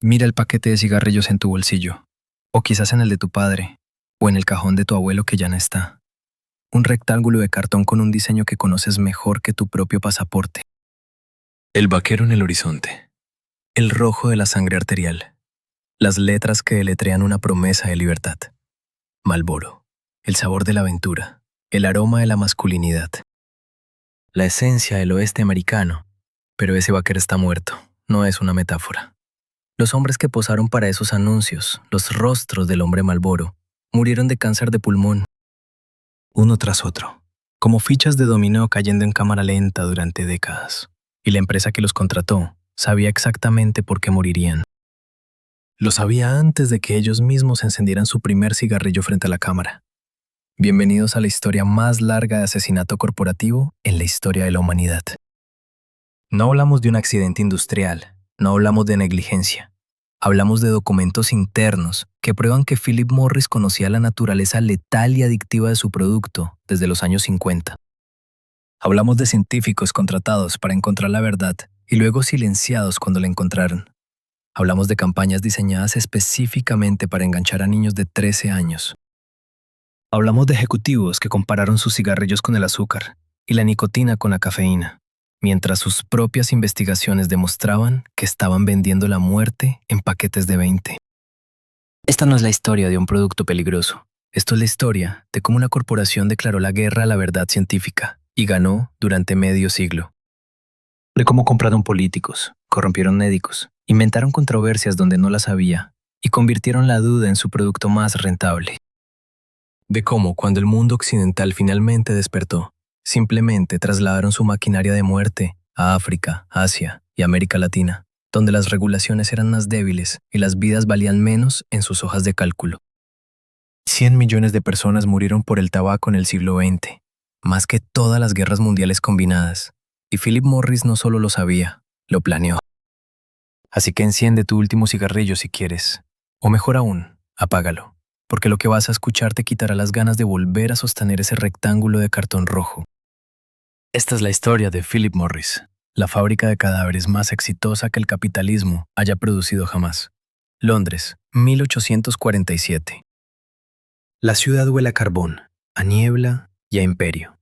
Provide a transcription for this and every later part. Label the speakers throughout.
Speaker 1: Mira el paquete de cigarrillos en tu bolsillo, o quizás en el de tu padre, o en el cajón de tu abuelo que ya no está. Un rectángulo de cartón con un diseño que conoces mejor que tu propio pasaporte. El vaquero en el horizonte. El rojo de la sangre arterial. Las letras que deletrean una promesa de libertad. Marlboro. El sabor de la aventura. El aroma de la masculinidad. La esencia del oeste americano. Pero ese vaquero está muerto, no es una metáfora. Los hombres que posaron para esos anuncios, los rostros del hombre Marlboro, murieron de cáncer de pulmón. Uno tras otro, como fichas de dominó cayendo en cámara lenta durante décadas. Y la empresa que los contrató sabía exactamente por qué morirían. Lo sabía antes de que ellos mismos encendieran su primer cigarrillo frente a la cámara. Bienvenidos a la historia más larga de asesinato corporativo en la historia de la humanidad. No hablamos de un accidente industrial, no hablamos de negligencia. Hablamos de documentos internos que prueban que Philip Morris conocía la naturaleza letal y adictiva de su producto desde los años 50. Hablamos de científicos contratados para encontrar la verdad y luego silenciados cuando la encontraron. Hablamos de campañas diseñadas específicamente para enganchar a niños de 13 años. Hablamos de ejecutivos que compararon sus cigarrillos con el azúcar y la nicotina con la cafeína, mientras sus propias investigaciones demostraban que estaban vendiendo la muerte en paquetes de 20. Esta no es la historia de un producto peligroso. Esto es la historia de cómo una corporación declaró la guerra a la verdad científica y ganó durante medio siglo. De cómo compraron políticos, corrompieron médicos, inventaron controversias donde no las había y convirtieron la duda en su producto más rentable. De cómo, cuando el mundo occidental finalmente despertó, simplemente trasladaron su maquinaria de muerte a África, Asia y América Latina, donde las regulaciones eran más débiles y las vidas valían menos en sus hojas de cálculo. 100 millones de personas murieron por el tabaco en el siglo XX, más que todas las guerras mundiales combinadas, y Philip Morris no solo lo sabía, lo planeó. Así que enciende tu último cigarrillo si quieres, o mejor aún, apágalo, porque lo que vas a escuchar te quitará las ganas de volver a sostener ese rectángulo de cartón rojo. Esta es la historia de Philip Morris, la fábrica de cadáveres más exitosa que el capitalismo haya producido jamás. Londres, 1847. La ciudad huele a carbón, a niebla y a imperio.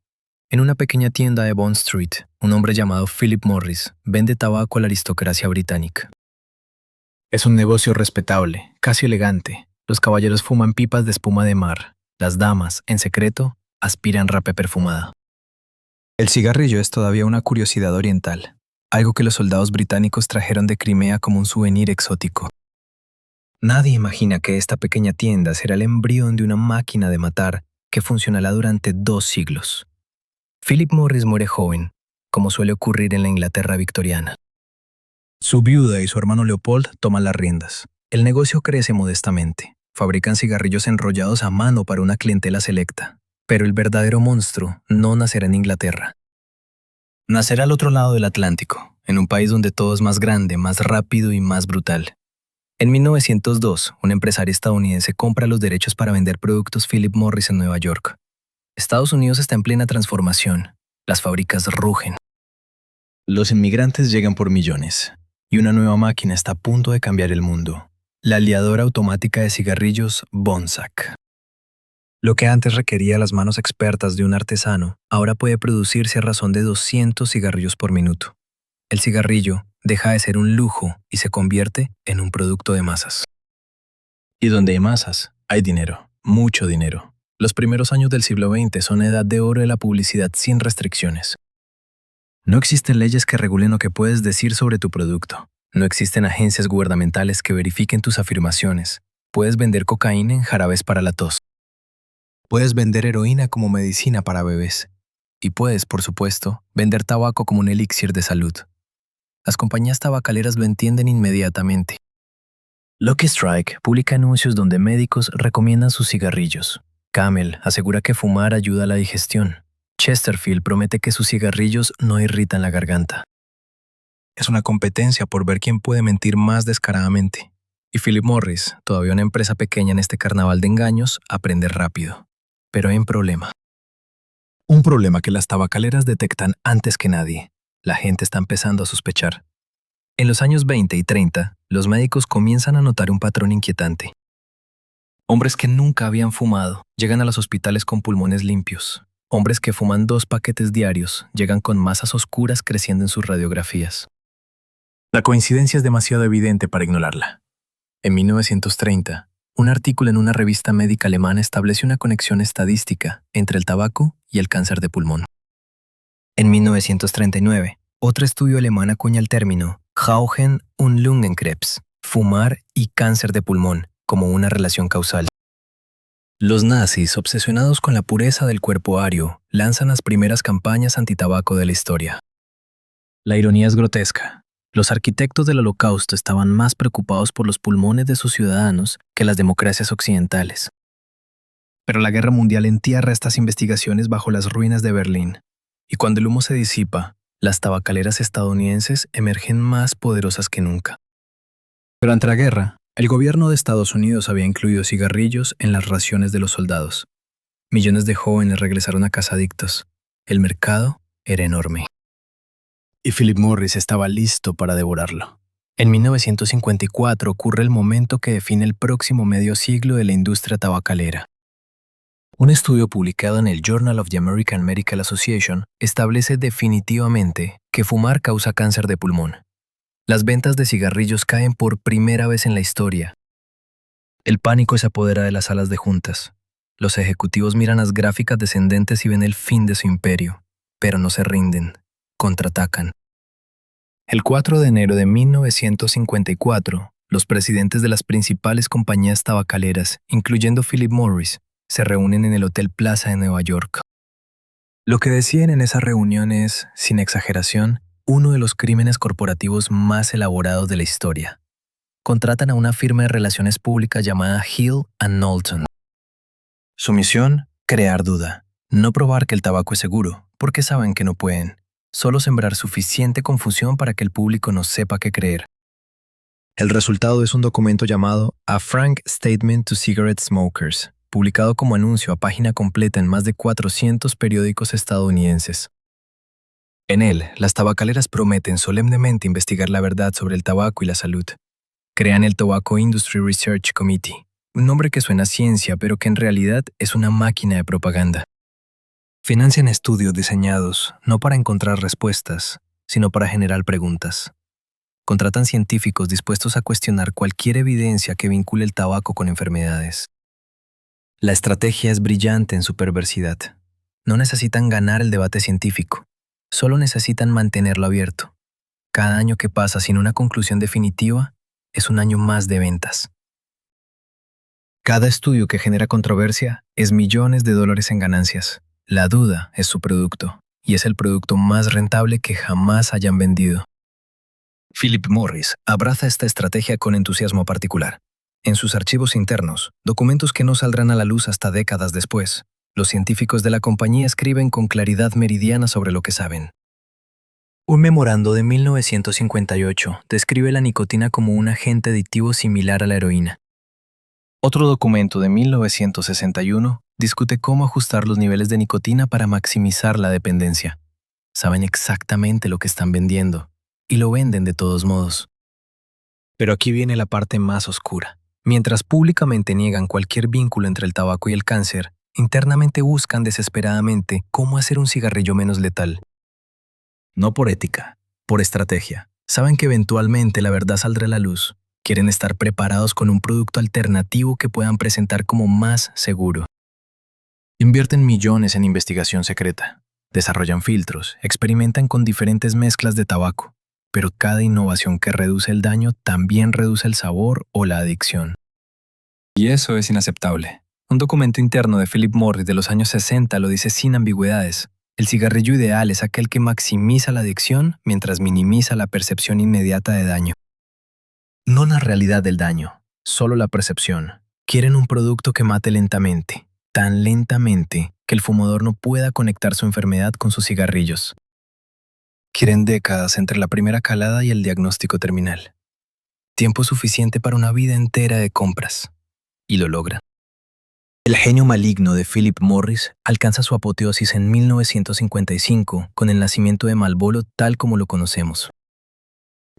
Speaker 1: En una pequeña tienda de Bond Street, un hombre llamado Philip Morris vende tabaco a la aristocracia británica. Es un negocio respetable, casi elegante. Los caballeros fuman pipas de espuma de mar. Las damas, en secreto, aspiran rape perfumada. El cigarrillo es todavía una curiosidad oriental, algo que los soldados británicos trajeron de Crimea como un souvenir exótico. Nadie imagina que esta pequeña tienda será el embrión de una máquina de matar que funcionará durante 2 siglos. Philip Morris muere joven, como suele ocurrir en la Inglaterra victoriana. Su viuda y su hermano Leopold toman las riendas. El negocio crece modestamente. Fabrican cigarrillos enrollados a mano para una clientela selecta. Pero el verdadero monstruo no nacerá en Inglaterra. Nacerá al otro lado del Atlántico, en un país donde todo es más grande, más rápido y más brutal. En 1902, un empresario estadounidense compra los derechos para vender productos Philip Morris en Nueva York. Estados Unidos está en plena transformación. Las fábricas rugen. Los inmigrantes llegan por millones, y una nueva máquina está a punto de cambiar el mundo. La liadora automática de cigarrillos Bonsac. Lo que antes requería las manos expertas de un artesano, ahora puede producirse a razón de 200 cigarrillos por minuto. El cigarrillo deja de ser un lujo y se convierte en un producto de masas. Y donde hay masas, hay dinero, mucho dinero. Los primeros años del siglo XX son edad de oro de la publicidad sin restricciones. No existen leyes que regulen lo que puedes decir sobre tu producto. No existen agencias gubernamentales que verifiquen tus afirmaciones. Puedes vender cocaína en jarabes para la tos. Puedes vender heroína como medicina para bebés. Y puedes, por supuesto, vender tabaco como un elixir de salud. Las compañías tabacaleras lo entienden inmediatamente. Lucky Strike publica anuncios donde médicos recomiendan sus cigarrillos. Camel asegura que fumar ayuda a la digestión. Chesterfield promete que sus cigarrillos no irritan la garganta. Es una competencia por ver quién puede mentir más descaradamente. Y Philip Morris, todavía una empresa pequeña en este carnaval de engaños, aprende rápido. Pero hay un problema. Un problema que las tabacaleras detectan antes que nadie. La gente está empezando a sospechar. En los años 20 y 30, los médicos comienzan a notar un patrón inquietante. Hombres que nunca habían fumado llegan a los hospitales con pulmones limpios. Hombres que fuman 2 paquetes diarios llegan con masas oscuras creciendo en sus radiografías. La coincidencia es demasiado evidente para ignorarla. En 1930, un artículo en una revista médica alemana estableció una conexión estadística entre el tabaco y el cáncer de pulmón. En 1939, otro estudio alemán acuña el término Rauchen und Lungenkrebs, fumar y cáncer de pulmón, como una relación causal. Los nazis, obsesionados con la pureza del cuerpo ario, lanzan las primeras campañas antitabaco de la historia. La ironía es grotesca. Los arquitectos del Holocausto estaban más preocupados por los pulmones de sus ciudadanos que las democracias occidentales. Pero la Guerra Mundial entierra estas investigaciones bajo las ruinas de Berlín. Y cuando el humo se disipa, las tabacaleras estadounidenses emergen más poderosas que nunca. Durante la guerra, el gobierno de Estados Unidos había incluido cigarrillos en las raciones de los soldados. Millones de jóvenes regresaron a casa adictos. El mercado era enorme. Y Philip Morris estaba listo para devorarlo. En 1954 ocurre el momento que define el próximo medio siglo de la industria tabacalera. Un estudio publicado en el Journal of the American Medical Association establece definitivamente que fumar causa cáncer de pulmón. Las ventas de cigarrillos caen por primera vez en la historia. El pánico se apodera de las salas de juntas. Los ejecutivos miran las gráficas descendentes y ven el fin de su imperio, pero no se rinden, contraatacan. El 4 de enero de 1954, los presidentes de las principales compañías tabacaleras, incluyendo Philip Morris, se reúnen en el Hotel Plaza de Nueva York. Lo que decían en esa reunión es, sin exageración, uno de los crímenes corporativos más elaborados de la historia. Contratan a una firma de relaciones públicas llamada Hill & Knowlton. Su misión, crear duda. No probar que el tabaco es seguro, porque saben que no pueden. Solo sembrar suficiente confusión para que el público no sepa qué creer. El resultado es un documento llamado A Frank Statement to Cigarette Smokers, publicado como anuncio a página completa en más de 400 periódicos estadounidenses. En él, las tabacaleras prometen solemnemente investigar la verdad sobre el tabaco y la salud. Crean el Tobacco Industry Research Committee, un nombre que suena a ciencia pero que en realidad es una máquina de propaganda. Financian estudios diseñados no para encontrar respuestas, sino para generar preguntas. Contratan científicos dispuestos a cuestionar cualquier evidencia que vincule el tabaco con enfermedades. La estrategia es brillante en su perversidad. No necesitan ganar el debate científico, solo necesitan mantenerlo abierto. Cada año que pasa sin una conclusión definitiva es un año más de ventas. Cada estudio que genera controversia es millones de dólares en ganancias. La duda es su producto, y es el producto más rentable que jamás hayan vendido. Philip Morris abraza esta estrategia con entusiasmo particular. En sus archivos internos, documentos que no saldrán a la luz hasta décadas después, los científicos de la compañía escriben con claridad meridiana sobre lo que saben. Un memorando de 1958 describe la nicotina como un agente adictivo similar a la heroína. Otro documento de 1961 discute cómo ajustar los niveles de nicotina para maximizar la dependencia. Saben exactamente lo que están vendiendo, y lo venden de todos modos. Pero aquí viene la parte más oscura. Mientras públicamente niegan cualquier vínculo entre el tabaco y el cáncer, internamente buscan desesperadamente cómo hacer un cigarrillo menos letal. No por ética, por estrategia. Saben que eventualmente la verdad saldrá a la luz. Quieren estar preparados con un producto alternativo que puedan presentar como más seguro. Invierten millones en investigación secreta. Desarrollan filtros, experimentan con diferentes mezclas de tabaco. Pero cada innovación que reduce el daño también reduce el sabor o la adicción. Y eso es inaceptable. Un documento interno de Philip Morris de los años 60 lo dice sin ambigüedades. El cigarrillo ideal es aquel que maximiza la adicción mientras minimiza la percepción inmediata de daño. No la realidad del daño, solo la percepción. Quieren un producto que mate lentamente, tan lentamente que el fumador no pueda conectar su enfermedad con sus cigarrillos. Quieren décadas entre la primera calada y el diagnóstico terminal. Tiempo suficiente para una vida entera de compras. Y lo logran. El genio maligno de Philip Morris alcanza su apoteosis en 1955 con el nacimiento de Marlboro tal como lo conocemos.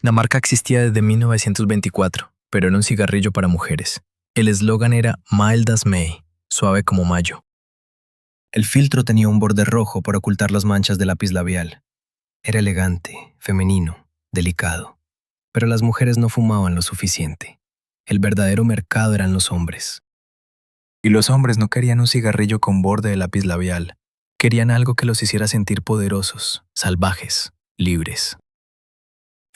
Speaker 1: La marca existía desde 1924, pero era un cigarrillo para mujeres. El eslogan era Mild as May, suave como mayo. El filtro tenía un borde rojo para ocultar las manchas de lápiz labial. Era elegante, femenino, delicado. Pero las mujeres no fumaban lo suficiente. El verdadero mercado eran los hombres. Y los hombres no querían un cigarrillo con borde de lápiz labial. Querían algo que los hiciera sentir poderosos, salvajes, libres.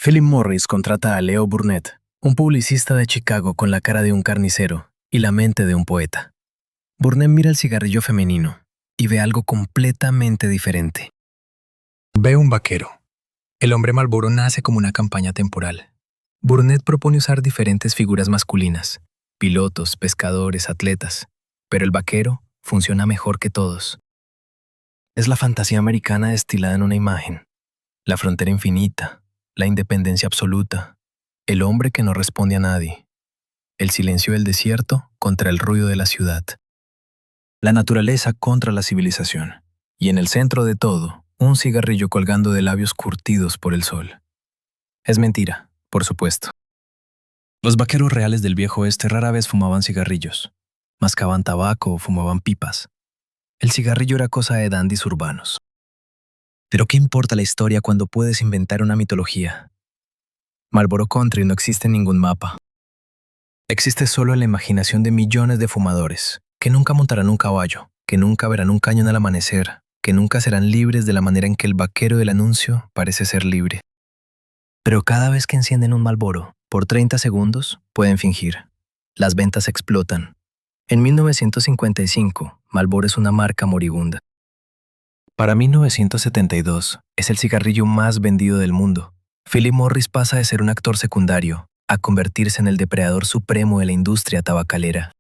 Speaker 1: Philip Morris contrata a Leo Burnett, un publicista de Chicago con la cara de un carnicero y la mente de un poeta. Burnett mira el cigarrillo femenino y ve algo completamente diferente. Ve un vaquero. El hombre Marlboro nace como una campaña temporal. Burnett propone usar diferentes figuras masculinas, pilotos, pescadores, atletas, pero el vaquero funciona mejor que todos. Es la fantasía americana destilada en una imagen, la frontera infinita, la independencia absoluta, el hombre que no responde a nadie, el silencio del desierto contra el ruido de la ciudad, la naturaleza contra la civilización, y en el centro de todo, un cigarrillo colgando de labios curtidos por el sol. Es mentira, por supuesto. Los vaqueros reales del viejo oeste rara vez fumaban cigarrillos, mascaban tabaco o fumaban pipas. El cigarrillo era cosa de dandis urbanos. Pero ¿qué importa la historia cuando puedes inventar una mitología? Marlboro Country no existe en ningún mapa. Existe solo en la imaginación de millones de fumadores, que nunca montarán un caballo, que nunca verán un cañón al amanecer, que nunca serán libres de la manera en que el vaquero del anuncio parece ser libre. Pero cada vez que encienden un Marlboro, por 30 segundos, pueden fingir. Las ventas explotan. En 1955, Marlboro es una marca moribunda. Para 1972, es el cigarrillo más vendido del mundo. Philip Morris pasa de ser un actor secundario a convertirse en el depredador supremo de la industria tabacalera.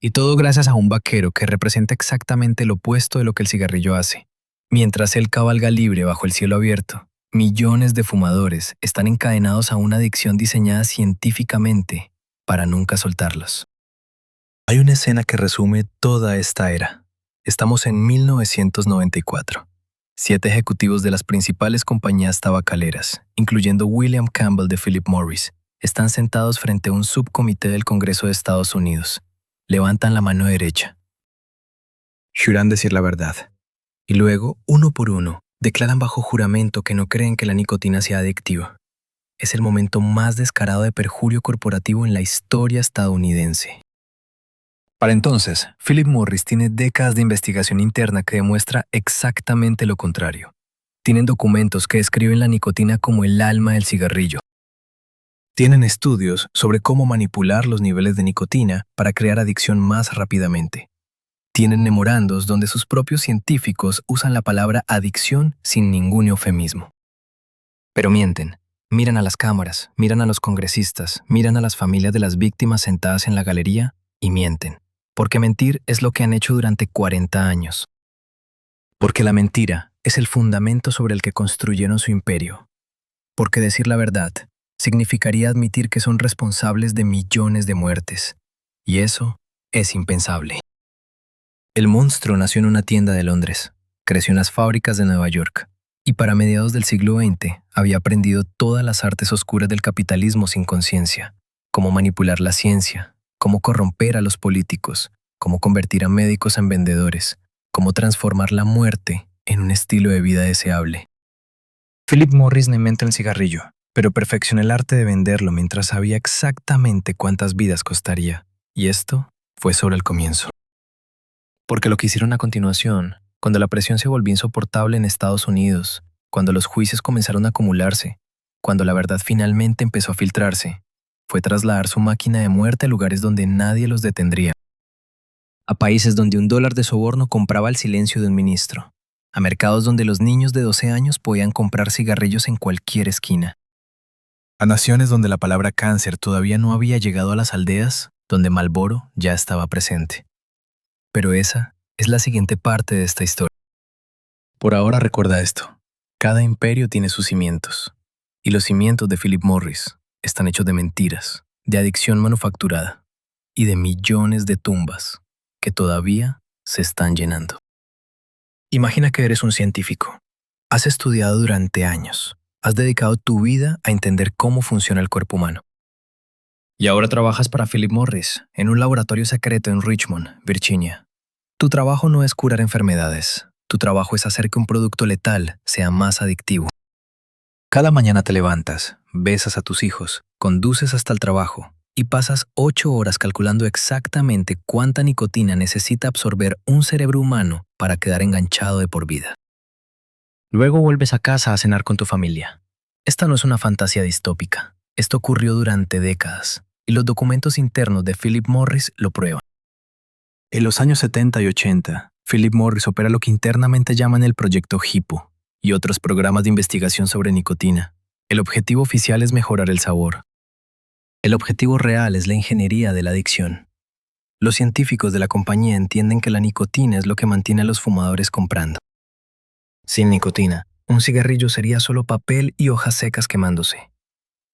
Speaker 1: Y todo gracias a un vaquero que representa exactamente lo opuesto de lo que el cigarrillo hace. Mientras él cabalga libre bajo el cielo abierto, millones de fumadores están encadenados a una adicción diseñada científicamente para nunca soltarlos. Hay una escena que resume toda esta era. Estamos en 1994. 7 ejecutivos de las principales compañías tabacaleras, incluyendo William Campbell de Philip Morris, están sentados frente a un subcomité del Congreso de Estados Unidos. Levantan la mano derecha. Juran decir la verdad. Y luego, uno por uno, declaran bajo juramento que no creen que la nicotina sea adictiva. Es el momento más descarado de perjurio corporativo en la historia estadounidense. Para entonces, Philip Morris tiene décadas de investigación interna que demuestra exactamente lo contrario. Tienen documentos que describen la nicotina como el alma del cigarrillo. Tienen estudios sobre cómo manipular los niveles de nicotina para crear adicción más rápidamente. Tienen memorandos donde sus propios científicos usan la palabra adicción sin ningún eufemismo. Pero mienten. Miran a las cámaras, miran a los congresistas, miran a las familias de las víctimas sentadas en la galería y mienten. Porque mentir es lo que han hecho durante 40 años. Porque la mentira es el fundamento sobre el que construyeron su imperio. Porque decir la verdad significaría admitir que son responsables de millones de muertes. Y eso es impensable. El monstruo nació en una tienda de Londres, creció en las fábricas de Nueva York, y para mediados del siglo XX había aprendido todas las artes oscuras del capitalismo sin conciencia, cómo manipular la ciencia, cómo corromper a los políticos, cómo convertir a médicos en vendedores, cómo transformar la muerte en un estilo de vida deseable. Philip Morris no inventa el cigarrillo, pero perfeccionó el arte de venderlo mientras sabía exactamente cuántas vidas costaría, y esto fue solo el comienzo. Porque lo que hicieron a continuación, cuando la presión se volvió insoportable en Estados Unidos, cuando los juicios comenzaron a acumularse, cuando la verdad finalmente empezó a filtrarse, fue trasladar su máquina de muerte a lugares donde nadie los detendría. A países donde $1 de soborno compraba el silencio de un ministro. A mercados donde los niños de 12 años podían comprar cigarrillos en cualquier esquina. A naciones donde la palabra cáncer todavía no había llegado a las aldeas, donde Marlboro ya estaba presente. Pero esa es la siguiente parte de esta historia. Por ahora recuerda esto. Cada imperio tiene sus cimientos. Y los cimientos de Philip Morris están hechos de mentiras, de adicción manufacturada y de millones de tumbas que todavía se están llenando. Imagina que eres un científico. Has estudiado durante años. Has dedicado tu vida a entender cómo funciona el cuerpo humano. Y ahora trabajas para Philip Morris, en un laboratorio secreto en Richmond, Virginia. Tu trabajo no es curar enfermedades. Tu trabajo es hacer que un producto letal sea más adictivo. Cada mañana te levantas, besas a tus hijos, conduces hasta el trabajo y pasas 8 horas calculando exactamente cuánta nicotina necesita absorber un cerebro humano para quedar enganchado de por vida. Luego vuelves a casa a cenar con tu familia. Esta no es una fantasía distópica. Esto ocurrió durante décadas y los documentos internos de Philip Morris lo prueban. En los años 70 y 80, Philip Morris opera lo que internamente llaman el Proyecto Hippo y otros programas de investigación sobre nicotina. El objetivo oficial es mejorar el sabor. El objetivo real es la ingeniería de la adicción. Los científicos de la compañía entienden que la nicotina es lo que mantiene a los fumadores comprando. Sin nicotina, un cigarrillo sería solo papel y hojas secas quemándose.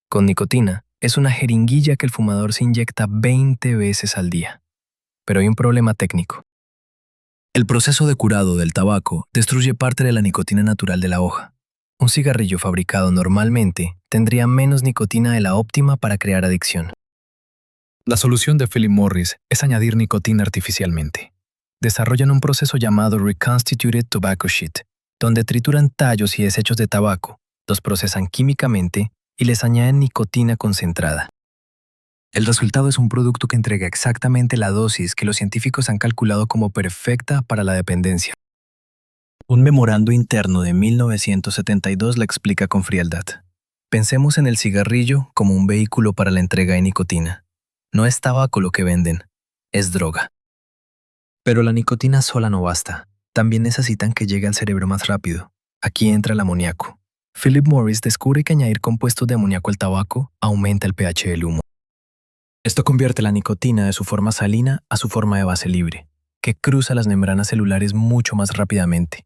Speaker 1: Con nicotina, es una jeringuilla que el fumador se inyecta 20 veces al día. Pero hay un problema técnico. El proceso de curado del tabaco destruye parte de la nicotina natural de la hoja. Un cigarrillo fabricado normalmente tendría menos nicotina de la óptima para crear adicción. La solución de Philip Morris es añadir nicotina artificialmente. Desarrollan un proceso llamado Reconstituted Tobacco Sheet, donde trituran tallos y desechos de tabaco, los procesan químicamente y les añaden nicotina concentrada. El resultado es un producto que entrega exactamente la dosis que los científicos han calculado como perfecta para la dependencia. Un memorando interno de 1972 la explica con frialdad. Pensemos en el cigarrillo como un vehículo para la entrega de nicotina. No es tabaco lo que venden, es droga. Pero la nicotina sola no basta. También necesitan que llegue al cerebro más rápido. Aquí entra el amoníaco. Philip Morris descubre que añadir compuestos de amoníaco al tabaco aumenta el pH del humo. Esto convierte la nicotina de su forma salina a su forma de base libre, que cruza las membranas celulares mucho más rápidamente.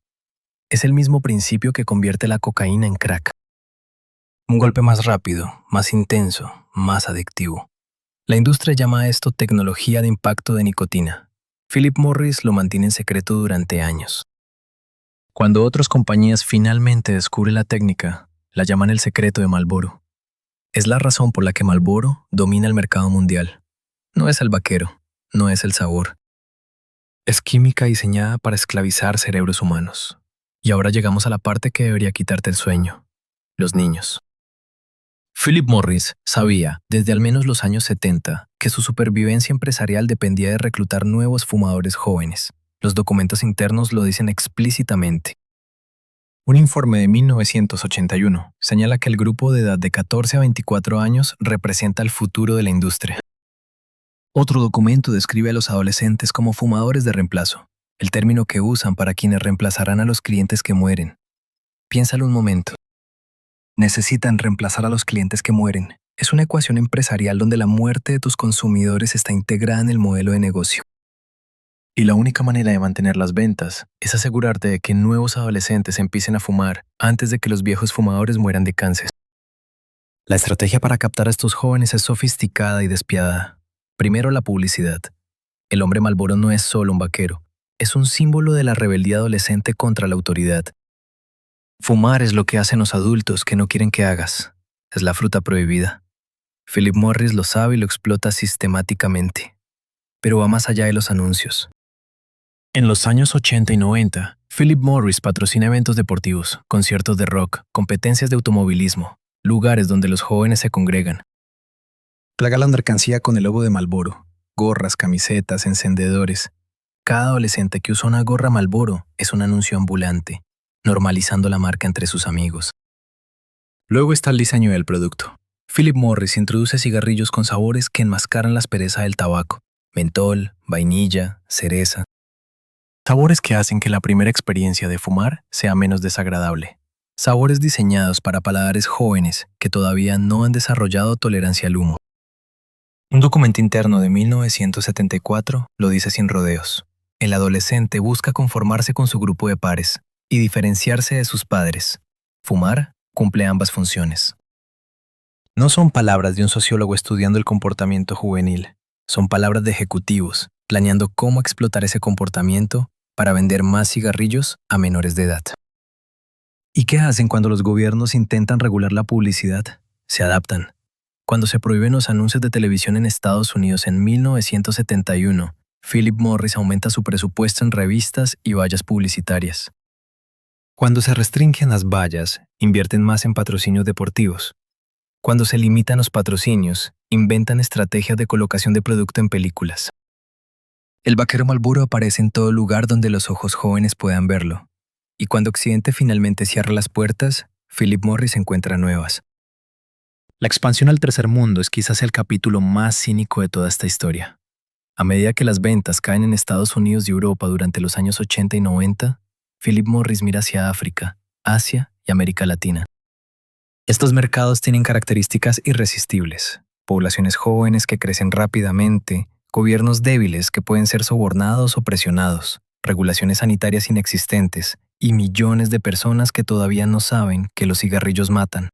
Speaker 1: Es el mismo principio que convierte la cocaína en crack. Un golpe más rápido, más intenso, más adictivo. La industria llama a esto tecnología de impacto de nicotina. Philip Morris lo mantiene en secreto durante años. Cuando otras compañías finalmente descubren la técnica, la llaman el secreto de Marlboro. Es la razón por la que Marlboro domina el mercado mundial. No es el vaquero, no es el sabor. Es química diseñada para esclavizar cerebros humanos. Y ahora llegamos a la parte que debería quitarte el sueño: los niños. Philip Morris sabía, desde al menos los años 70, que su supervivencia empresarial dependía de reclutar nuevos fumadores jóvenes. Los documentos internos lo dicen explícitamente. Un informe de 1981 señala que el grupo de edad de 14 a 24 años representa el futuro de la industria. Otro documento describe a los adolescentes como fumadores de reemplazo, el término que usan para quienes reemplazarán a los clientes que mueren. Piénsalo un momento. Necesitan reemplazar a los clientes que mueren. Es una ecuación empresarial donde la muerte de tus consumidores está integrada en el modelo de negocio. Y la única manera de mantener las ventas es asegurarte de que nuevos adolescentes empiecen a fumar antes de que los viejos fumadores mueran de cáncer. La estrategia para captar a estos jóvenes es sofisticada y despiadada. Primero, la publicidad. El hombre Marlboro no es solo un vaquero, es un símbolo de la rebeldía adolescente contra la autoridad. Fumar es lo que hacen los adultos que no quieren que hagas. Es la fruta prohibida. Philip Morris lo sabe y lo explota sistemáticamente. Pero va más allá de los anuncios. En los años 80 y 90, Philip Morris patrocina eventos deportivos, conciertos de rock, competencias de automovilismo, lugares donde los jóvenes se congregan. Plaga la mercancía con el logo de Marlboro, gorras, camisetas, encendedores. Cada adolescente que usa una gorra Marlboro es un anuncio ambulante, normalizando la marca entre sus amigos. Luego está el diseño del producto. Philip Morris introduce cigarrillos con sabores que enmascaran la aspereza del tabaco: mentol, vainilla, cereza. Sabores que hacen que la primera experiencia de fumar sea menos desagradable. Sabores diseñados para paladares jóvenes que todavía no han desarrollado tolerancia al humo. Un documento interno de 1974 lo dice sin rodeos. El adolescente busca conformarse con su grupo de pares y diferenciarse de sus padres. Fumar cumple ambas funciones. No son palabras de un sociólogo estudiando el comportamiento juvenil. Son palabras de ejecutivos planeando cómo explotar ese comportamiento para vender más cigarrillos a menores de edad. ¿Y qué hacen cuando los gobiernos intentan regular la publicidad? Se adaptan. Cuando se prohíben los anuncios de televisión en Estados Unidos en 1971, Philip Morris aumenta su presupuesto en revistas y vallas publicitarias. Cuando se restringen las vallas, invierten más en patrocinios deportivos. Cuando se limitan los patrocinios, inventan estrategias de colocación de producto en películas. El vaquero Marlboro aparece en todo lugar donde los ojos jóvenes puedan verlo. Y cuando Occidente finalmente cierra las puertas, Philip Morris encuentra nuevas. La expansión al tercer mundo es quizás el capítulo más cínico de toda esta historia. A medida que las ventas caen en Estados Unidos y Europa durante los años 80 y 90, Philip Morris mira hacia África, Asia y América Latina. Estos mercados tienen características irresistibles: poblaciones jóvenes que crecen rápidamente, gobiernos débiles que pueden ser sobornados o presionados, regulaciones sanitarias inexistentes y millones de personas que todavía no saben que los cigarrillos matan.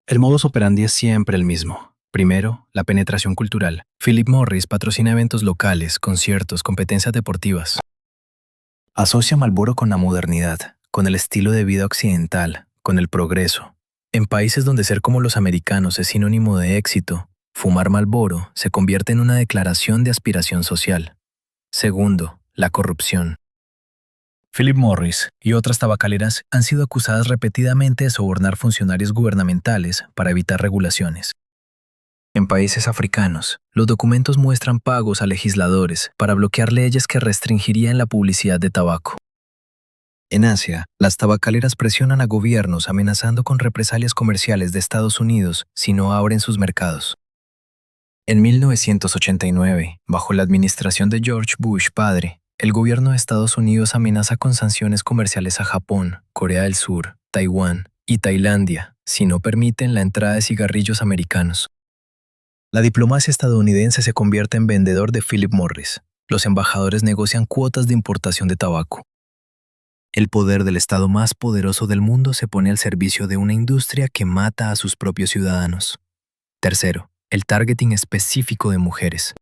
Speaker 1: El modus operandi es siempre el mismo. Primero, la penetración cultural. Philip Morris patrocina eventos locales, conciertos, competencias deportivas. Asocia Marlboro con la modernidad, con el estilo de vida occidental, con el progreso. En países donde ser como los americanos es sinónimo de éxito, fumar Marlboro se convierte en una declaración de aspiración social. Segundo, la corrupción. Philip Morris y otras tabacaleras han sido acusadas repetidamente de sobornar funcionarios gubernamentales para evitar regulaciones. En países africanos, los documentos muestran pagos a legisladores para bloquear leyes que restringirían la publicidad de tabaco. En Asia, las tabacaleras presionan a gobiernos amenazando con represalias comerciales de Estados Unidos si no abren sus mercados. En 1989, bajo la administración de George Bush padre, el gobierno de Estados Unidos amenaza con sanciones comerciales a Japón, Corea del Sur, Taiwán y Tailandia si no permiten la entrada de cigarrillos americanos. La diplomacia estadounidense se convierte en vendedor de Philip Morris. Los embajadores negocian cuotas de importación de tabaco. El poder del estado más poderoso del mundo se pone al servicio de una industria que mata a sus propios ciudadanos. Tercero, el targeting específico de mujeres.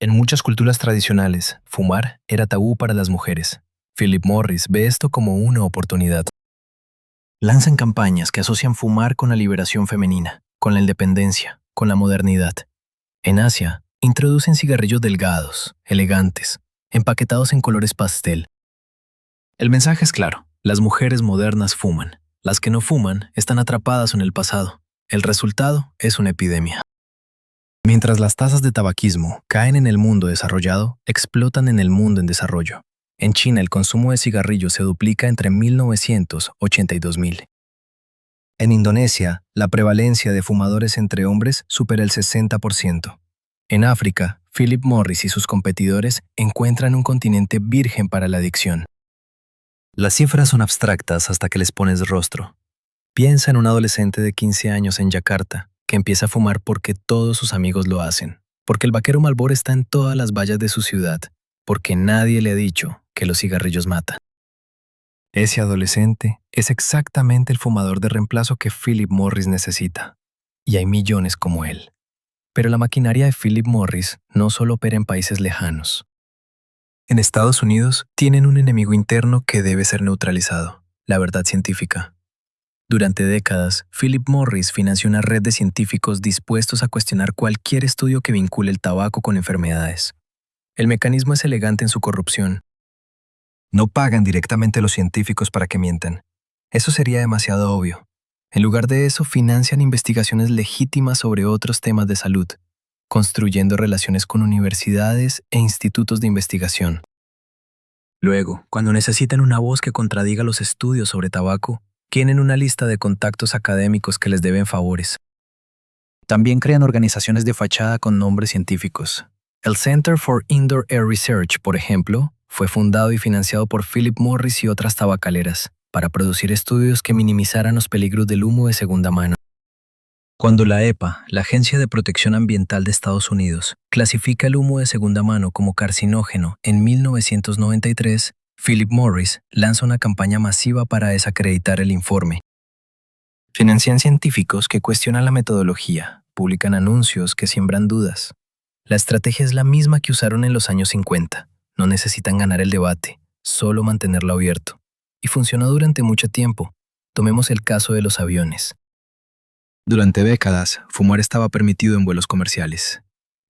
Speaker 1: En muchas culturas tradicionales, fumar era tabú para las mujeres. Philip Morris ve esto como una oportunidad. Lanzan campañas que asocian fumar con la liberación femenina, con la independencia, con la modernidad. En Asia, introducen cigarrillos delgados, elegantes, empaquetados en colores pastel. El mensaje es claro: las mujeres modernas fuman. Las que no fuman están atrapadas en el pasado. El resultado es una epidemia. Mientras las tasas de tabaquismo caen en el mundo desarrollado, explotan en el mundo en desarrollo. En China, el consumo de cigarrillos se duplica entre 1980 y 2000. En Indonesia, la prevalencia de fumadores entre hombres supera el 60%. En África, Philip Morris y sus competidores encuentran un continente virgen para la adicción. Las cifras son abstractas hasta que les pones rostro. Piensa en un adolescente de 15 años en Yakarta que empieza a fumar porque todos sus amigos lo hacen, porque el vaquero Marlboro está en todas las vallas de su ciudad, porque nadie le ha dicho que los cigarrillos matan. Ese adolescente es exactamente el fumador de reemplazo que Philip Morris necesita, y hay millones como él. Pero la maquinaria de Philip Morris no solo opera en países lejanos. En Estados Unidos tienen un enemigo interno que debe ser neutralizado: la verdad científica. Durante décadas, Philip Morris financió una red de científicos dispuestos a cuestionar cualquier estudio que vincule el tabaco con enfermedades. El mecanismo es elegante en su corrupción. No pagan directamente a los científicos para que mientan. Eso sería demasiado obvio. En lugar de eso, financian investigaciones legítimas sobre otros temas de salud, construyendo relaciones con universidades e institutos de investigación. Luego, cuando necesitan una voz que contradiga los estudios sobre tabaco, tienen una lista de contactos académicos que les deben favores. También crean organizaciones de fachada con nombres científicos. El Center for Indoor Air Research, por ejemplo, fue fundado y financiado por Philip Morris y otras tabacaleras para producir estudios que minimizaran los peligros del humo de segunda mano. Cuando la EPA, la Agencia de Protección Ambiental de Estados Unidos, clasifica el humo de segunda mano como carcinógeno en 1993, Philip Morris lanza una campaña masiva para desacreditar el informe. Financian científicos que cuestionan la metodología, publican anuncios que siembran dudas. La estrategia es la misma que usaron en los años 50. No necesitan ganar el debate, solo mantenerlo abierto. y funcionó durante mucho tiempo. Tomemos el caso de los aviones. Durante décadas, fumar estaba permitido en vuelos comerciales.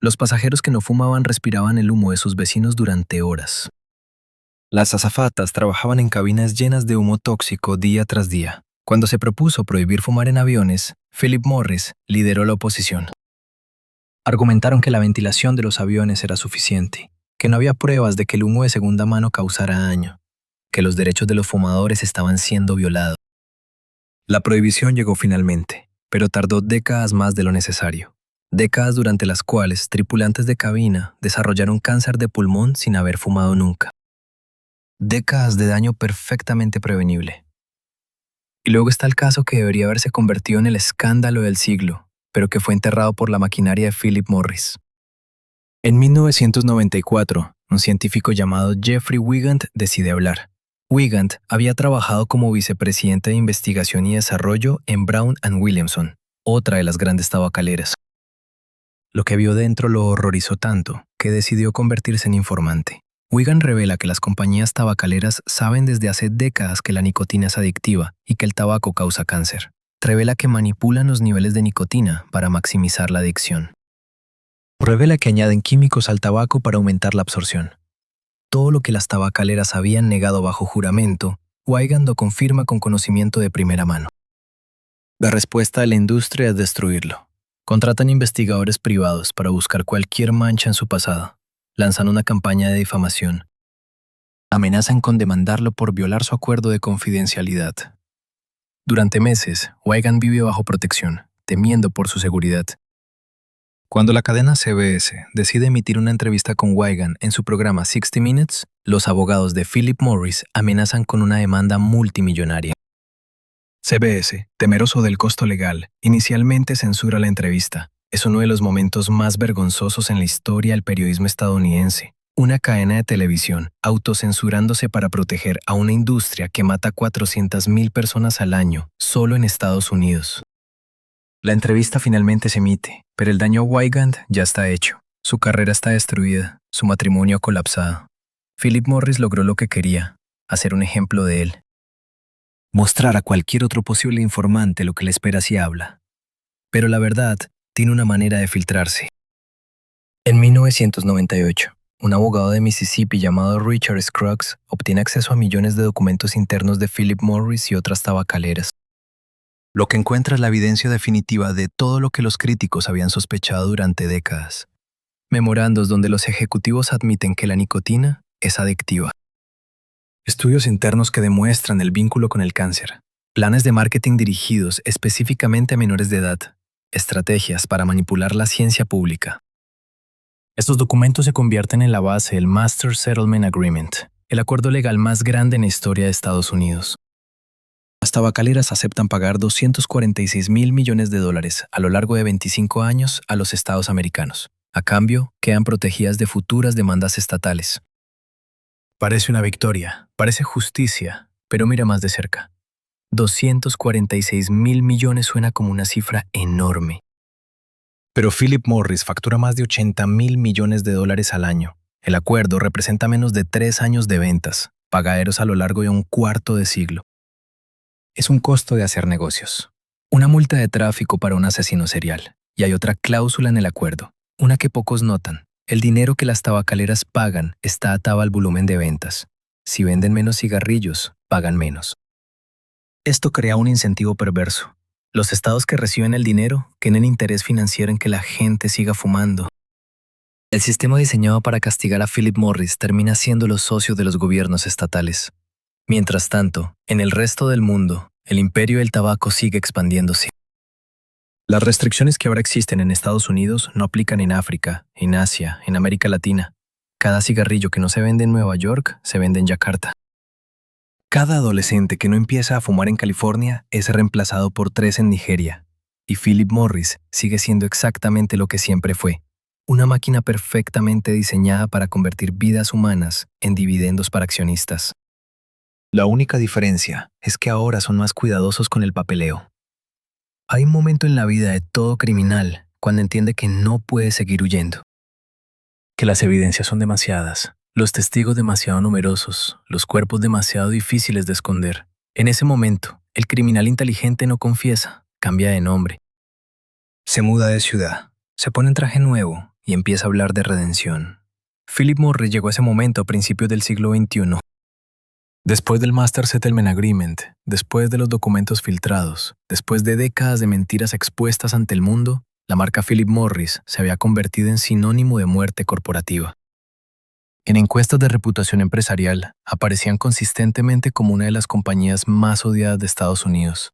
Speaker 1: Los pasajeros que no fumaban respiraban el humo de sus vecinos durante horas. Las azafatas trabajaban en cabinas llenas de humo tóxico día tras día. Cuando se propuso prohibir fumar en aviones, Philip Morris lideró la oposición. Argumentaron que la ventilación de los aviones era suficiente, que no había pruebas de que el humo de segunda mano causara daño, que los derechos de los fumadores estaban siendo violados. La prohibición llegó finalmente, pero tardó décadas más de lo necesario. Décadas durante las cuales tripulantes de cabina desarrollaron cáncer de pulmón sin haber fumado nunca. Décadas de daño perfectamente prevenible. Y luego está el caso que debería haberse convertido en el escándalo del siglo, pero que fue enterrado por la maquinaria de Philip Morris. En 1994, un científico llamado Jeffrey Wigand decide hablar. Wigand había trabajado como vicepresidente de investigación y desarrollo en Brown & Williamson, otra de las grandes tabacaleras. Lo que vio dentro lo horrorizó tanto que decidió convertirse en informante. Wigand revela que las compañías tabacaleras saben desde hace décadas que la nicotina es adictiva y que el tabaco causa cáncer. Revela que manipulan los niveles de nicotina para maximizar la adicción. Revela que añaden químicos al tabaco para aumentar la absorción. Todo lo que las tabacaleras habían negado bajo juramento, Wigand lo confirma con conocimiento de primera mano. La respuesta de la industria es destruirlo. Contratan investigadores privados para buscar cualquier mancha en su pasado. Lanzan una campaña de difamación. Amenazan con demandarlo por violar su acuerdo de confidencialidad. Durante meses, Wigand vive bajo protección, temiendo por su seguridad. Cuando la cadena CBS decide emitir una entrevista con Wigand en su programa 60 Minutes, los abogados de Philip Morris amenazan con una demanda multimillonaria. CBS, temeroso del costo legal, inicialmente censura la entrevista. Es uno de los momentos más vergonzosos en la historia del periodismo estadounidense. Una cadena de televisión autocensurándose para proteger a una industria que mata 400,000 personas al año solo en Estados Unidos. La entrevista finalmente se emite, pero el daño a Wigand ya está hecho. Su carrera está destruida, su matrimonio ha colapsado. Philip Morris logró lo que quería, hacer un ejemplo de él. Mostrar a cualquier otro posible informante lo que le espera si habla. Pero la verdad tiene una manera de filtrarse. En 1998, un abogado de Mississippi llamado Richard Scruggs obtiene acceso a millones de documentos internos de Philip Morris y otras tabacaleras. Lo que encuentra es la evidencia definitiva de todo lo que los críticos habían sospechado durante décadas. Memorandos donde los ejecutivos admiten que la nicotina es adictiva. Estudios internos que demuestran el vínculo con el cáncer. Planes de marketing dirigidos específicamente a menores de edad. Estrategias para manipular la ciencia pública. Estos documentos se convierten en la base del Master Settlement Agreement, el acuerdo legal más grande en la historia de Estados Unidos. Las tabacaleras aceptan pagar $246,000 millones a lo largo de 25 años a los estados americanos. A cambio, quedan protegidas de futuras demandas estatales. Parece una victoria, parece justicia, pero mira más de cerca. 246,000 millones suena como una cifra enorme. Pero Philip Morris factura más de $80,000 millones al año. El acuerdo representa menos de 3 años de ventas, pagaderos a lo largo de un cuarto de siglo. Es un costo de hacer negocios. Una multa de tráfico para un asesino serial. Y hay otra cláusula en el acuerdo, una que pocos notan. El dinero que las tabacaleras pagan está atado al volumen de ventas. Si venden menos cigarrillos, pagan menos. Esto crea un incentivo perverso. Los estados que reciben el dinero tienen interés financiero en que la gente siga fumando. El sistema diseñado para castigar a Philip Morris termina siendo los socios de los gobiernos estatales. Mientras tanto, en el resto del mundo, el imperio del tabaco sigue expandiéndose. Las restricciones que ahora existen en Estados Unidos no aplican en África, en Asia, en América Latina. Cada cigarrillo que no se vende en Nueva York se vende en Yakarta. Cada adolescente que no empieza a fumar en California es reemplazado por 3 en Nigeria. Y Philip Morris sigue siendo exactamente lo que siempre fue. Una máquina perfectamente diseñada para convertir vidas humanas en dividendos para accionistas. La única diferencia es que ahora son más cuidadosos con el papeleo. Hay un momento en la vida de todo criminal cuando entiende que no puede seguir huyendo. Que las evidencias son demasiadas, Los testigos demasiado numerosos, los cuerpos demasiado difíciles de esconder. En ese momento, el criminal inteligente no confiesa, cambia de nombre. Se muda de ciudad, se pone un traje nuevo y empieza a hablar de redención. Philip Morris llegó a ese momento a principios del siglo XXI. Después del Master Settlement Agreement, después de los documentos filtrados, después de décadas de mentiras expuestas ante el mundo, la marca Philip Morris se había convertido en sinónimo de muerte corporativa. En encuestas de reputación empresarial, aparecían consistentemente como una de las compañías más odiadas de Estados Unidos.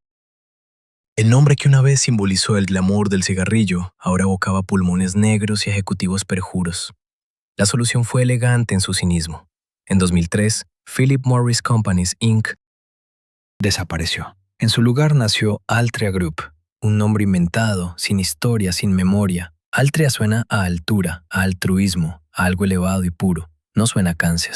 Speaker 1: El nombre que una vez simbolizó el glamour del cigarrillo, ahora evocaba pulmones negros y ejecutivos perjuros. La solución fue elegante en su cinismo. En 2003, Philip Morris Companies, Inc. desapareció. En su lugar nació Altria Group, un nombre inventado, sin historia, sin memoria. Altria suena a altura, a altruismo, a algo elevado y puro. No suena a cáncer.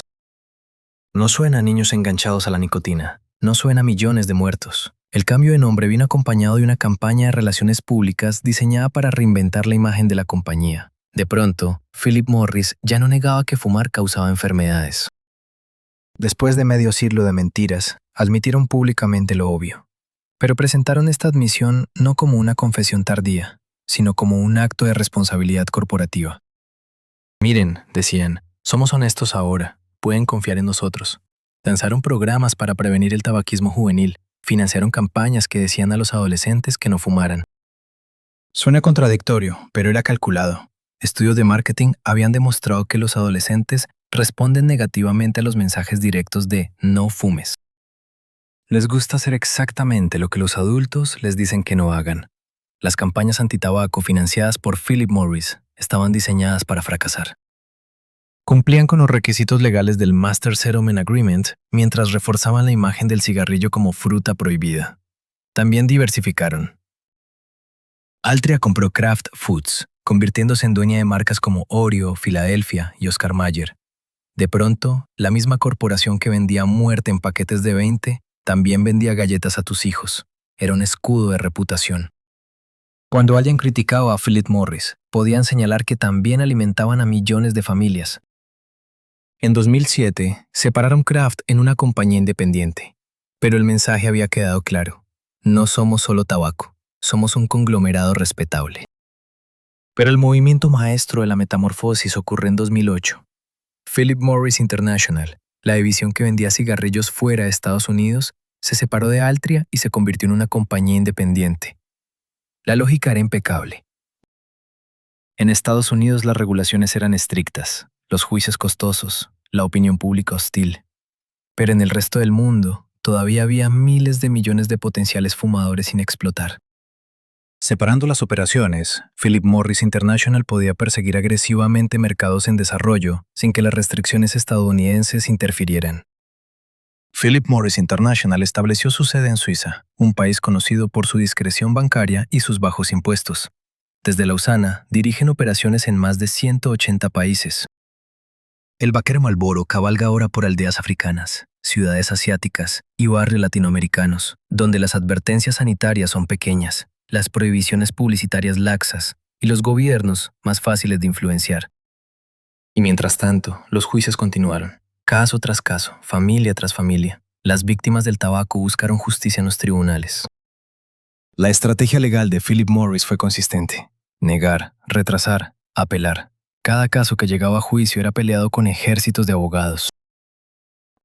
Speaker 1: No suena a niños enganchados a la nicotina. No suena a millones de muertos. El cambio de nombre vino acompañado de una campaña de relaciones públicas diseñada para reinventar la imagen de la compañía. De pronto, Philip Morris ya no negaba que fumar causaba enfermedades. Después de medio siglo de mentiras, admitieron públicamente lo obvio. Pero presentaron esta admisión no como una confesión tardía, sino como un acto de responsabilidad corporativa. Miren, decían, somos honestos ahora, pueden confiar en nosotros. Lanzaron programas para prevenir el tabaquismo juvenil, financiaron campañas que decían a los adolescentes que no fumaran. Suena contradictorio, pero era calculado. Estudios de marketing habían demostrado que los adolescentes responden negativamente a los mensajes directos de no fumes. Les gusta hacer exactamente lo que los adultos les dicen que no hagan. Las campañas antitabaco financiadas por Philip Morris estaban diseñadas para fracasar. Cumplían con los requisitos legales del Master Settlement Agreement mientras reforzaban la imagen del cigarrillo como fruta prohibida. También diversificaron. Altria compró Kraft Foods, convirtiéndose en dueña de marcas como Oreo, Philadelphia y Oscar Mayer. De pronto, la misma corporación que vendía muerte en paquetes de 20 también vendía galletas a tus hijos. Era un escudo de reputación. Cuando alguien criticaba a Philip Morris, podían señalar que también alimentaban a millones de familias. En 2007, separaron Kraft en una compañía independiente. Pero el mensaje había quedado claro. No somos solo tabaco, somos un conglomerado respetable. Pero el movimiento maestro de la metamorfosis ocurre en 2008. Philip Morris International, la división que vendía cigarrillos fuera de Estados Unidos, se separó de Altria y se convirtió en una compañía independiente. La lógica era impecable. En Estados Unidos las regulaciones eran estrictas, los juicios costosos, la opinión pública hostil. Pero en el resto del mundo, todavía había miles de millones de potenciales fumadores sin explotar. Separando las operaciones, Philip Morris International podía perseguir agresivamente mercados en desarrollo sin que las restricciones estadounidenses interfirieran. Philip Morris International estableció su sede en Suiza, un país conocido por su discreción bancaria y sus bajos impuestos. Desde Lausana, dirigen operaciones en más de 180 países. El vaquero Marlboro cabalga ahora por aldeas africanas, ciudades asiáticas y barrios latinoamericanos, donde las advertencias sanitarias son pequeñas, las prohibiciones publicitarias laxas y los gobiernos más fáciles de influenciar. Y mientras tanto, los juicios continuaron. Caso tras caso, familia tras familia, las víctimas del tabaco buscaron justicia en los tribunales. La estrategia legal de Philip Morris fue consistente. Negar, retrasar, apelar. Cada caso que llegaba a juicio era peleado con ejércitos de abogados.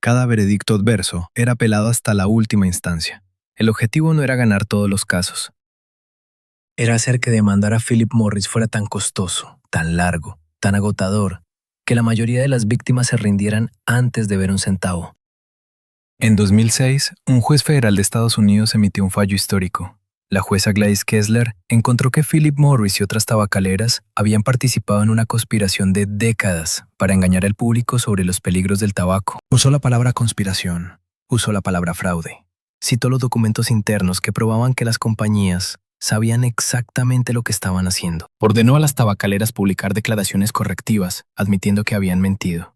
Speaker 1: Cada veredicto adverso era apelado hasta la última instancia. El objetivo no era ganar todos los casos. Era hacer que demandar a Philip Morris fuera tan costoso, tan largo, tan agotador, que la mayoría de las víctimas se rindieran antes de ver un centavo. En 2006, un juez federal de Estados Unidos emitió un fallo histórico. La jueza Gladys Kessler encontró que Philip Morris y otras tabacaleras habían participado en una conspiración de décadas para engañar al público sobre los peligros del tabaco. Usó la palabra conspiración, usó la palabra fraude. Citó los documentos internos que probaban que las compañías sabían exactamente lo que estaban haciendo. Ordenó a las tabacaleras publicar declaraciones correctivas, admitiendo que habían mentido.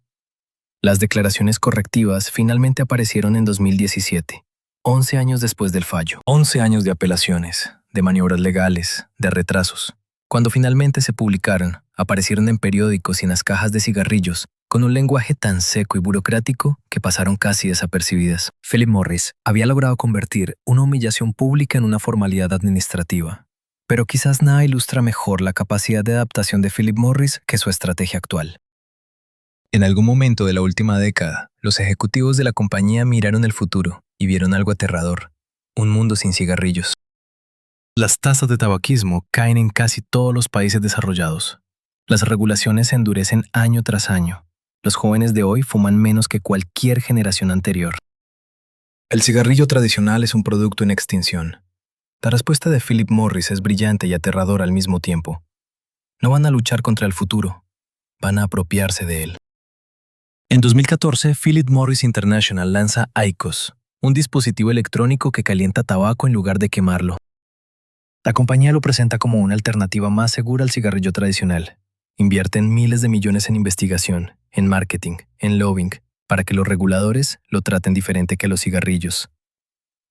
Speaker 1: Las declaraciones correctivas finalmente aparecieron en 2017, 11 años después del fallo. 11 años de apelaciones, de maniobras legales, de retrasos. Cuando finalmente se publicaron, aparecieron en periódicos y en las cajas de cigarrillos, con un lenguaje tan seco y burocrático que pasaron casi desapercibidas. Philip Morris había logrado convertir una humillación pública en una formalidad administrativa. Pero quizás nada ilustra mejor la capacidad de adaptación de Philip Morris que su estrategia actual. En algún momento de la última década, los ejecutivos de la compañía miraron el futuro y vieron algo aterrador: un mundo sin cigarrillos. Las tasas de tabaquismo caen en casi todos los países desarrollados. Las regulaciones se endurecen año tras año. Los jóvenes de hoy fuman menos que cualquier generación anterior. El cigarrillo tradicional es un producto en extinción. La respuesta de Philip Morris es brillante y aterradora al mismo tiempo. No van a luchar contra el futuro, van a apropiarse de él. En 2014, Philip Morris International lanza IQOS, un dispositivo electrónico que calienta tabaco en lugar de quemarlo. La compañía lo presenta como una alternativa más segura al cigarrillo tradicional. Invierten miles de millones en investigación, en marketing, en lobbying, para que los reguladores lo traten diferente que los cigarrillos.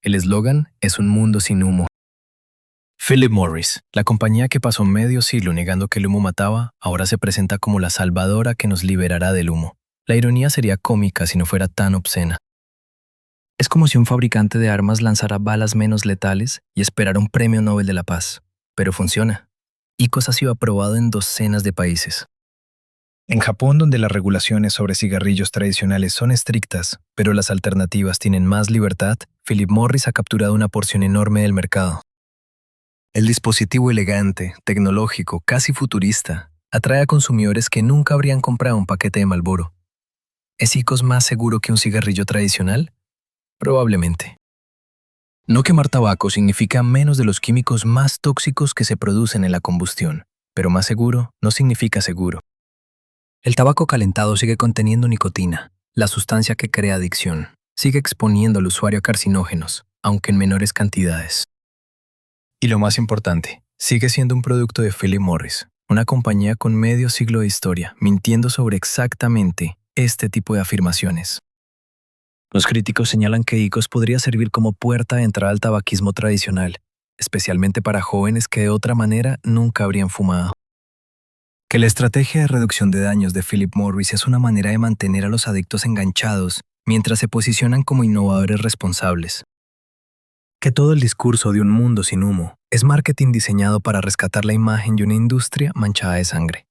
Speaker 1: El eslogan es un mundo sin humo. Philip Morris, la compañía que pasó medio siglo negando que el humo mataba, ahora se presenta como la salvadora que nos liberará del humo. La ironía sería cómica si no fuera tan obscena. Es como si un fabricante de armas lanzara balas menos letales y esperara un premio Nobel de la Paz. Pero funciona. IQOS ha sido aprobado en docenas de países. En Japón, donde las regulaciones sobre cigarrillos tradicionales son estrictas, pero las alternativas tienen más libertad, Philip Morris ha capturado una porción enorme del mercado. El dispositivo elegante, tecnológico, casi futurista, atrae a consumidores que nunca habrían comprado un paquete de Marlboro. ¿Es IQOS más seguro que un cigarrillo tradicional? Probablemente. No quemar tabaco significa menos de los químicos más tóxicos que se producen en la combustión, pero más seguro no significa seguro. El tabaco calentado sigue conteniendo nicotina, la sustancia que crea adicción. Sigue exponiendo al usuario a carcinógenos, aunque en menores cantidades. Y lo más importante, sigue siendo un producto de Philip Morris, una compañía con medio siglo de historia, mintiendo sobre exactamente este tipo de afirmaciones. Los críticos señalan que IQOS podría servir como puerta de entrada al tabaquismo tradicional, especialmente para jóvenes que de otra manera nunca habrían fumado. Que la estrategia de reducción de daños de Philip Morris es una manera de mantener a los adictos enganchados mientras se posicionan como innovadores responsables. Que todo el discurso de un mundo sin humo es marketing diseñado para rescatar la imagen de una industria manchada de sangre.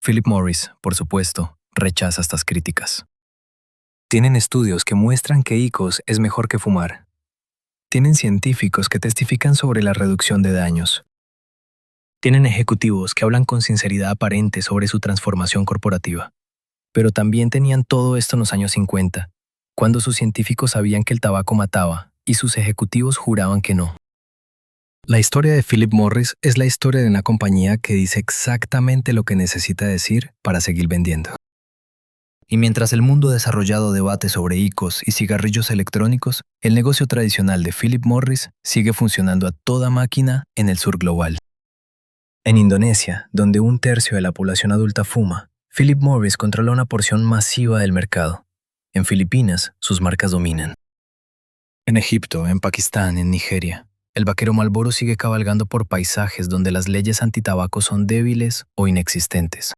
Speaker 1: Philip Morris, por supuesto, rechaza estas críticas. Tienen estudios que muestran que IQOS es mejor que fumar. Tienen científicos que testifican sobre la reducción de daños. Tienen ejecutivos que hablan con sinceridad aparente sobre su transformación corporativa. Pero también tenían todo esto en los años 50, cuando sus científicos sabían que el tabaco mataba y sus ejecutivos juraban que no. La historia de Philip Morris es la historia de una compañía que dice exactamente lo que necesita decir para seguir vendiendo. Y mientras el mundo desarrollado debate sobre IQOS y cigarrillos electrónicos, el negocio tradicional de Philip Morris sigue funcionando a toda máquina en el sur global. En Indonesia, donde 1/3 de la población adulta fuma, Philip Morris controla una porción masiva del mercado. En Filipinas, sus marcas dominan. En Egipto, en Pakistán, en Nigeria, el vaquero Marlboro sigue cabalgando por paisajes donde las leyes antitabaco son débiles o inexistentes.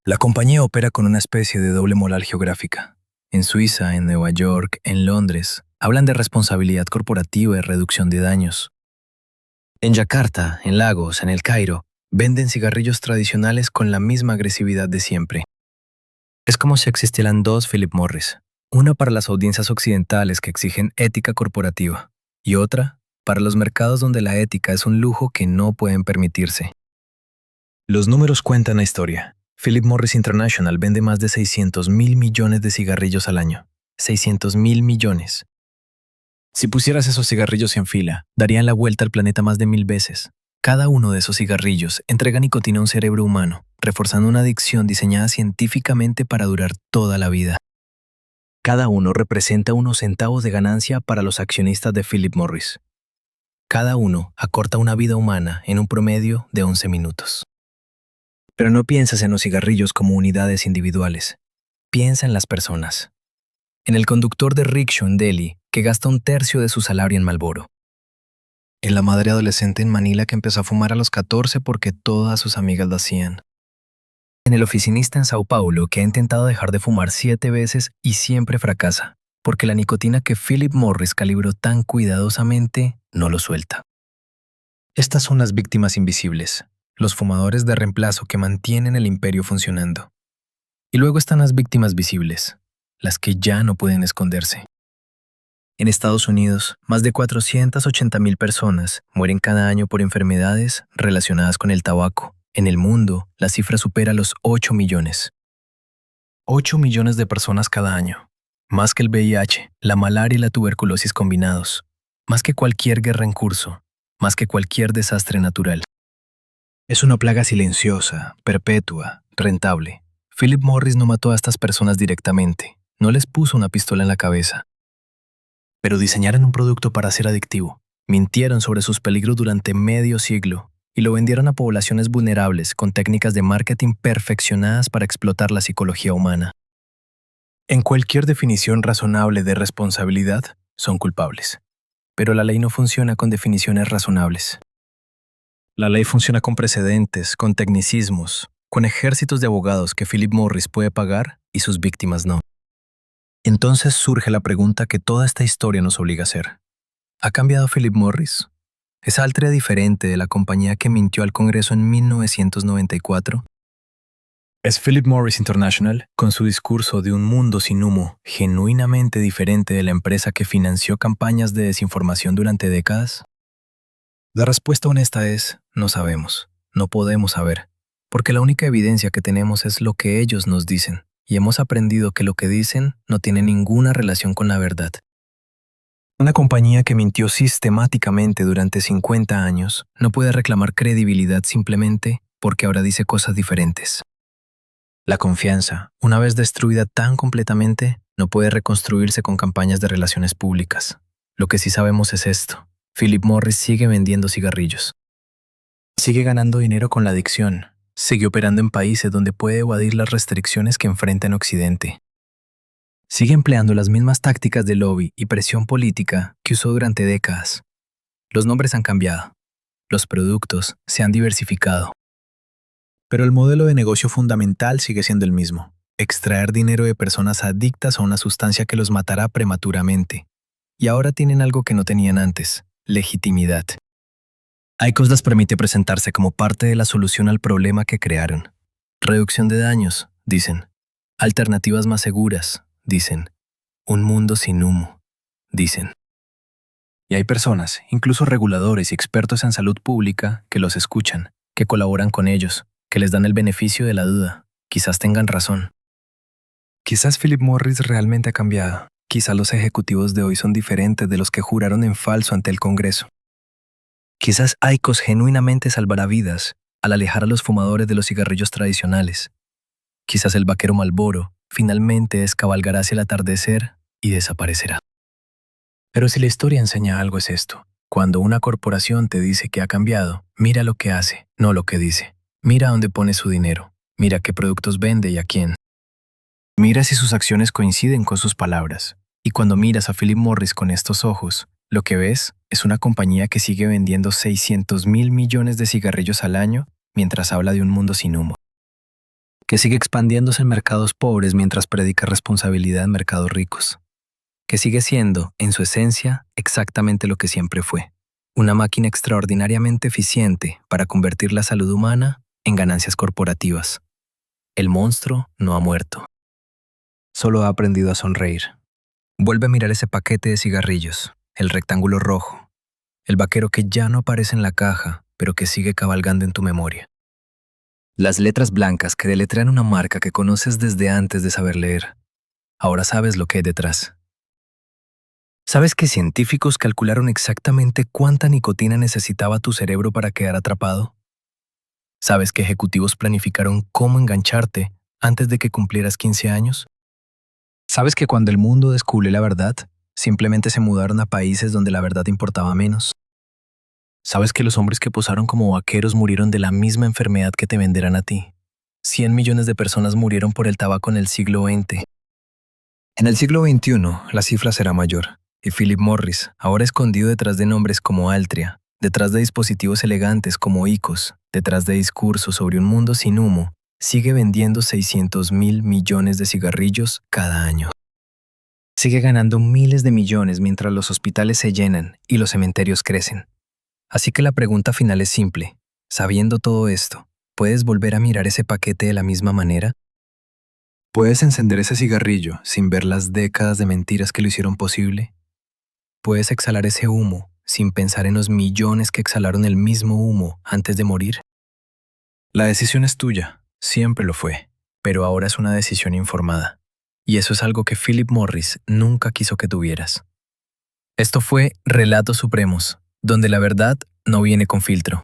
Speaker 1: La compañía opera con una especie de doble moral geográfica. En Suiza, en Nueva York, en Londres, hablan de responsabilidad corporativa y reducción de daños. En Yakarta, en Lagos, en El Cairo, venden cigarrillos tradicionales con la misma agresividad de siempre. Es como si existieran dos Philip Morris, una para las audiencias occidentales que exigen ética corporativa y otra para los mercados donde la ética es un lujo que no pueden permitirse. Los números cuentan la historia. Philip Morris International vende más de 600.000 millones de cigarrillos al año. 600.000 millones. Si pusieras esos cigarrillos en fila, darían la vuelta al planeta más de 1000 veces. Cada uno de esos cigarrillos entrega nicotina a un cerebro humano, reforzando una adicción diseñada científicamente para durar toda la vida. Cada uno representa unos centavos de ganancia para los accionistas de Philip Morris. Cada uno acorta una vida humana en un promedio de 11 minutos. Pero no piensas en los cigarrillos como unidades individuales. Piensa en las personas. En el conductor de rickshaw en Delhi, que gasta 1/3 de su salario en Marlboro. En la madre adolescente en Manila que empezó a fumar a los 14 porque todas sus amigas lo hacían. En el oficinista en Sao Paulo que ha intentado dejar de fumar 7 veces y siempre fracasa, porque la nicotina que Philip Morris calibró tan cuidadosamente no lo suelta. Estas son las víctimas invisibles, los fumadores de reemplazo que mantienen el imperio funcionando. Y luego están las víctimas visibles, las que ya no pueden esconderse. En Estados Unidos, más de 480,000 personas mueren cada año por enfermedades relacionadas con el tabaco. En el mundo, la cifra supera los 8 millones. 8 millones de personas cada año. Más que el VIH, la malaria y la tuberculosis combinados. Más que cualquier guerra en curso. Más que cualquier desastre natural. Es una plaga silenciosa, perpetua, rentable. Philip Morris no mató a estas personas directamente. No les puso una pistola en la cabeza. Pero diseñaron un producto para ser adictivo. Mintieron sobre sus peligros durante medio siglo y lo vendieron a poblaciones vulnerables con técnicas de marketing perfeccionadas para explotar la psicología humana. En cualquier definición razonable de responsabilidad, son culpables. Pero la ley no funciona con definiciones razonables. La ley funciona con precedentes, con tecnicismos, con ejércitos de abogados que Philip Morris puede pagar y sus víctimas no. Entonces surge la pregunta que toda esta historia nos obliga a hacer. ¿Ha cambiado Philip Morris? ¿Es Altria diferente de la compañía que mintió al Congreso en 1994? ¿Es Philip Morris International, con su discurso de un mundo sin humo, genuinamente diferente de la empresa que financió campañas de desinformación durante décadas? La respuesta honesta es, no sabemos, no podemos saber, porque la única evidencia que tenemos es lo que ellos nos dicen, y hemos aprendido que lo que dicen no tiene ninguna relación con la verdad. Una compañía que mintió sistemáticamente durante 50 años no puede reclamar credibilidad simplemente porque ahora dice cosas diferentes. La confianza, una vez destruida tan completamente, no puede reconstruirse con campañas de relaciones públicas. Lo que sí sabemos es esto. Philip Morris sigue vendiendo cigarrillos. Sigue ganando dinero con la adicción. Sigue operando en países donde puede evadir las restricciones que enfrenta en Occidente. Sigue empleando las mismas tácticas de lobby y presión política que usó durante décadas. Los nombres han cambiado. Los productos se han diversificado. Pero el modelo de negocio fundamental sigue siendo el mismo. Extraer dinero de personas adictas a una sustancia que los matará prematuramente. Y ahora tienen algo que no tenían antes: legitimidad. IQOS les permite presentarse como parte de la solución al problema que crearon. Reducción de daños, dicen. Alternativas más seguras, dicen. Un mundo sin humo, dicen. Y hay personas, incluso reguladores y expertos en salud pública, que los escuchan, que colaboran con ellos, que les dan el beneficio de la duda. Quizás tengan razón. Quizás Philip Morris realmente ha cambiado. Quizás los ejecutivos de hoy son diferentes de los que juraron en falso ante el Congreso. Quizás IQOS genuinamente salvará vidas al alejar a los fumadores de los cigarrillos tradicionales. Quizás el vaquero Marlboro finalmente descabalgará hacia el atardecer y desaparecerá. Pero si la historia enseña algo es esto: cuando una corporación te dice que ha cambiado, mira lo que hace, no lo que dice. Mira dónde pone su dinero, mira qué productos vende y a quién. Mira si sus acciones coinciden con sus palabras. Y cuando miras a Philip Morris con estos ojos, lo que ves es una compañía que sigue vendiendo 600,000 millones de cigarrillos al año mientras habla de un mundo sin humo. Que sigue expandiéndose en mercados pobres mientras predica responsabilidad en mercados ricos. Que sigue siendo, en su esencia, exactamente lo que siempre fue: una máquina extraordinariamente eficiente para convertir la salud humana en ganancias corporativas. El monstruo no ha muerto. Solo ha aprendido a sonreír. Vuelve a mirar ese paquete de cigarrillos, el rectángulo rojo, el vaquero que ya no aparece en la caja, pero que sigue cabalgando en tu memoria. Las letras blancas que deletrean una marca que conoces desde antes de saber leer. Ahora sabes lo que hay detrás. ¿Sabes que científicos calcularon exactamente cuánta nicotina necesitaba tu cerebro para quedar atrapado? ¿Sabes que ejecutivos planificaron cómo engancharte antes de que cumplieras 15 años? ¿Sabes que cuando el mundo descubrió la verdad, simplemente se mudaron a países donde la verdad importaba menos? ¿Sabes que los hombres que posaron como vaqueros murieron de la misma enfermedad que te venderán a ti? 100 millones de personas murieron por el tabaco en el siglo XX. En el siglo XXI, la cifra será mayor, y Philip Morris, ahora escondido detrás de nombres como Altria, detrás de dispositivos elegantes como IQOS, detrás de discursos sobre un mundo sin humo, Sigue vendiendo 600.000 millones de cigarrillos cada año. Sigue ganando miles de millones mientras los hospitales se llenan y los cementerios crecen. Así que la pregunta final es simple. Sabiendo todo esto, ¿puedes volver a mirar ese paquete de la misma manera? ¿Puedes encender ese cigarrillo sin ver las décadas de mentiras que lo hicieron posible? ¿Puedes exhalar ese humo sin pensar en los millones que exhalaron el mismo humo antes de morir? La decisión es tuya, siempre lo fue, pero ahora es una decisión informada. Y eso es algo que Philip Morris nunca quiso que tuvieras. Esto fue Relatos Supremos, donde la verdad no viene con filtro.